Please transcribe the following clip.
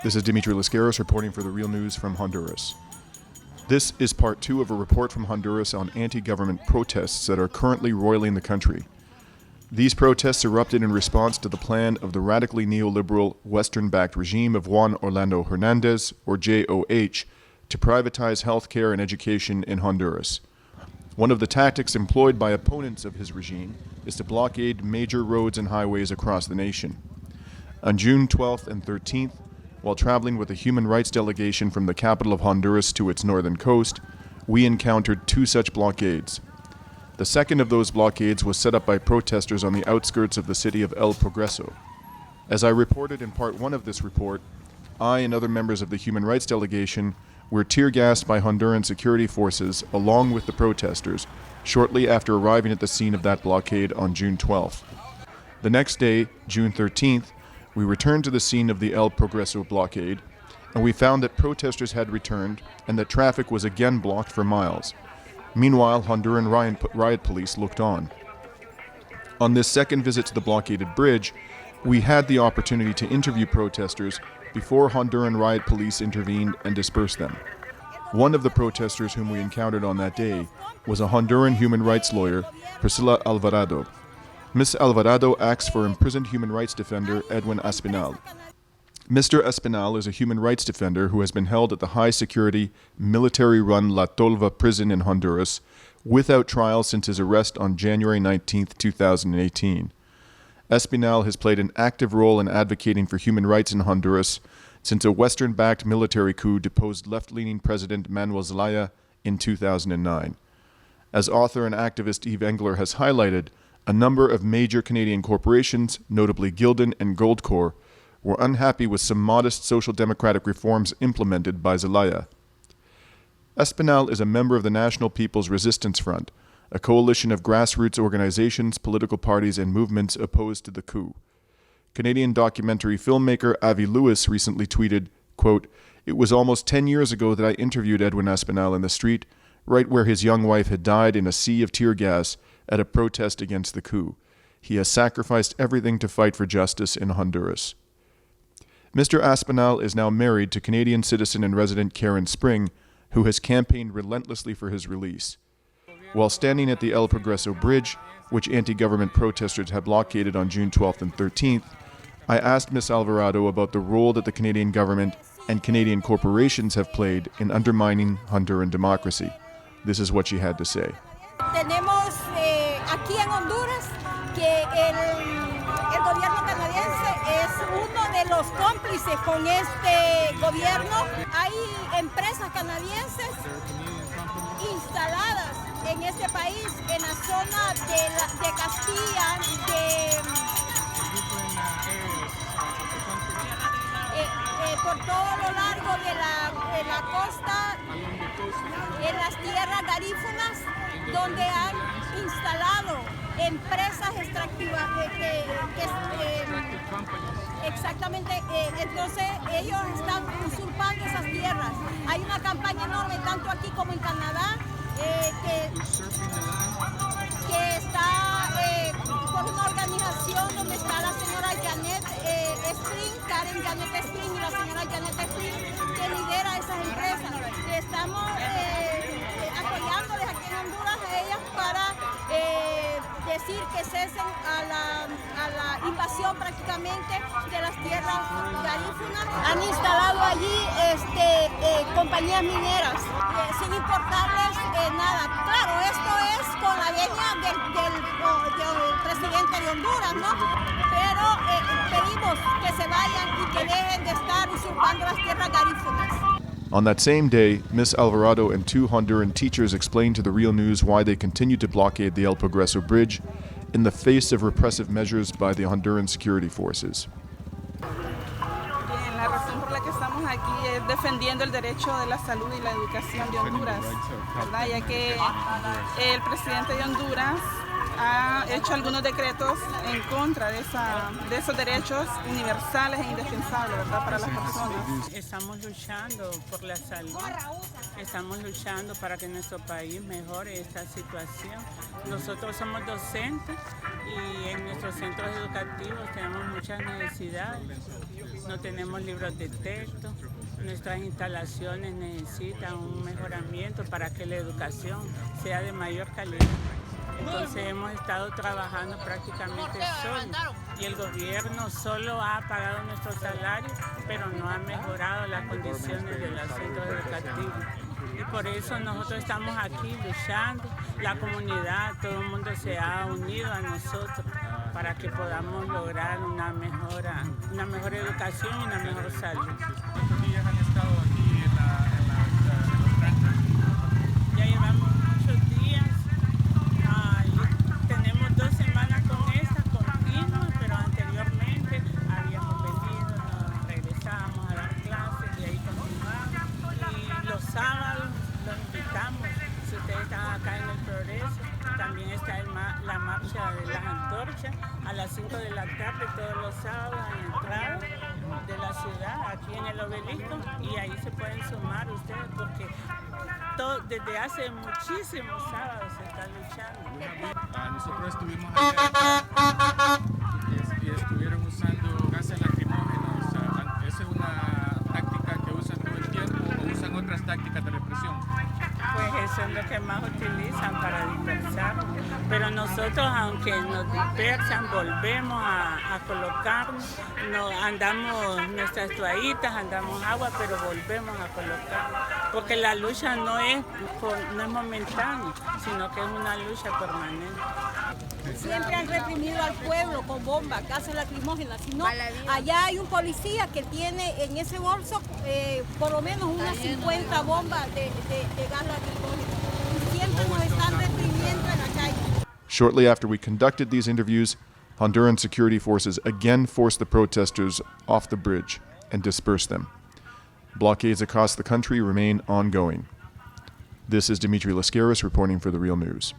This is Dimitri Lascaris reporting for The Real News from Honduras. This is part 2 of a report from Honduras on anti-government protests that are currently roiling the country. These protests erupted in response to the plan of the radically neoliberal, Western-backed regime of Juan Orlando Hernandez, or JOH, to privatize healthcare and education in Honduras. One of the tactics employed by opponents of his regime is to blockade major roads and highways across the nation. On June 12th and 13th, while traveling with a human rights delegation from the capital of Honduras to its northern coast, we encountered 2 such blockades. The second of those blockades was set up by protesters on the outskirts of the city of El Progreso. As I reported in part 1 of this report, I and other members of the human rights delegation were tear-gassed by Honduran security forces along with the protesters shortly after arriving at the scene of that blockade on June 12th. The next day, June 13th, we returned to the scene of the El Progreso blockade, and we found that protesters had returned and that traffic was again blocked for miles. Meanwhile, Honduran riot police looked on. On this second visit to the blockaded bridge, we had the opportunity to interview protesters before Honduran riot police intervened and dispersed them. One of the protesters whom we encountered on that day was a Honduran human rights lawyer, Prisilla Alvarado. Ms. Alvarado acts for imprisoned human rights defender Edwin Espinal. Mr. Espinal is a human rights defender who has been held at the high-security, military-run La Tolva prison in Honduras without trial since his arrest on January 19, 2018. Espinal has played an active role in advocating for human rights in Honduras since a Western-backed military coup deposed left-leaning President Manuel Zelaya in 2009. As author and activist Eve Engler has highlighted, a number of major Canadian corporations, notably Gildan and Goldcorp, were unhappy with some modest social democratic reforms implemented by Zelaya. Espinal is a member of the National People's Resistance Front, a coalition of grassroots organizations, political parties, and movements opposed to the coup. Canadian documentary filmmaker Avi Lewis recently tweeted, quote, "It was almost 10 years ago that I interviewed Edwin Espinal in the street, right where his young wife had died in a sea of tear gas at a protest against the coup. He has sacrificed everything to fight for justice in Honduras." Mr. Espinal is now married to Canadian citizen and resident Karen Spring, who has campaigned relentlessly for his release. While standing at the El Progreso Bridge, which anti-government protesters had blockaded on June 12th and 13th, I asked Ms. Alvarado about the role that the Canadian government and Canadian corporations have played in undermining Honduran democracy. This is what she had to say. Tenemos aquí en Honduras que el gobierno canadiense es uno de los cómplices con este gobierno. Hay empresas canadienses instaladas en este país, en la zona de Castilla, por todo lo largo de la costa, en las tierras garífunas, donde han instalado empresas extractivas exactamente, entonces ellos están usurpando esas tierras. Hay una campaña enorme tanto aquí como en Canadá que está por una organización donde está la señora Karen Janet Spring y la señora Janet Spring, que lidera esas empresas. Estamos apoyándoles aquí en Honduras a ellas para decir que cesen a la invasión prácticamente de las tierras garífunas. Han instalado allí compañías mineras sin importarles nada. Claro, esto es con la venia del presidente de Honduras, ¿no? Pero pedimos que se vayan y que dejen de estar usurpando las tierras garífunas. On that same day, Ms. Alvarado and 2 Honduran teachers explained to The Real News why they continued to blockade the El Progreso Bridge in the face of repressive measures by the Honduran security forces. Bien, la razón por la que estamos aquí es defendiendo el derecho de la salud y la educación de Honduras, ¿verdad? Ya que el presidente de Honduras ha hecho algunos decretos en contra de esos derechos universales e indispensables, ¿verdad?, para las personas. Estamos luchando por la salud, estamos luchando para que nuestro país mejore esta situación. Nosotros somos docentes y en nuestros centros educativos tenemos muchas necesidades. No tenemos libros de texto, nuestras instalaciones necesitan un mejoramiento para que la educación sea de mayor calidad. Entonces hemos estado trabajando prácticamente solo y el gobierno solo ha pagado nuestros salarios, pero no ha mejorado las condiciones de los centros educativos. Y por eso nosotros estamos aquí luchando, la comunidad, todo el mundo se ha unido a nosotros para que podamos lograr una mejor educación y una mejor salud. ¿Cuántos días han estado aquí en los tranques? Ya llevamos muchos días, tenemos 2 semanas con esta continua, pero anteriormente habíamos venido, nos regresábamos a dar clases y ahí continuamos. Y los sábados los invitamos, si ustedes están acá en el Progreso, también está la marcha de las antorchas a las 5 de la tarde todos los sábados a la entrada de la ciudad, aquí en el obelisco, y ahí se pueden sumar ustedes porque desde hace muchísimos sábados se está luchando. Nosotros estuvimos ayer y estuvieron usando gases lacrimógenos. ¿Esa es una táctica que usan todo el tiempo o usan otras tácticas de represión? Pues eso es lo que más utilizan para dispersar. Pero nosotros, aunque nos dispersan, volvemos a colocarnos, andamos nuestras toallitas, andamos agua, pero volvemos a colocarnos. Porque la lucha no es momentánea, sino que es una lucha permanente. Siempre han reprimido al pueblo con bombas, gases lacrimógenas. Si no, allá hay un policía que tiene en ese bolso por lo menos unas 50 bombas de gas lacrimógeno. Y siempre nos están reprimiendo en la calle. Shortly after we conducted these interviews, Honduran security forces again forced the protesters off the bridge and dispersed them. Blockades across the country remain ongoing. This is Dimitri Lascaris reporting for The Real News.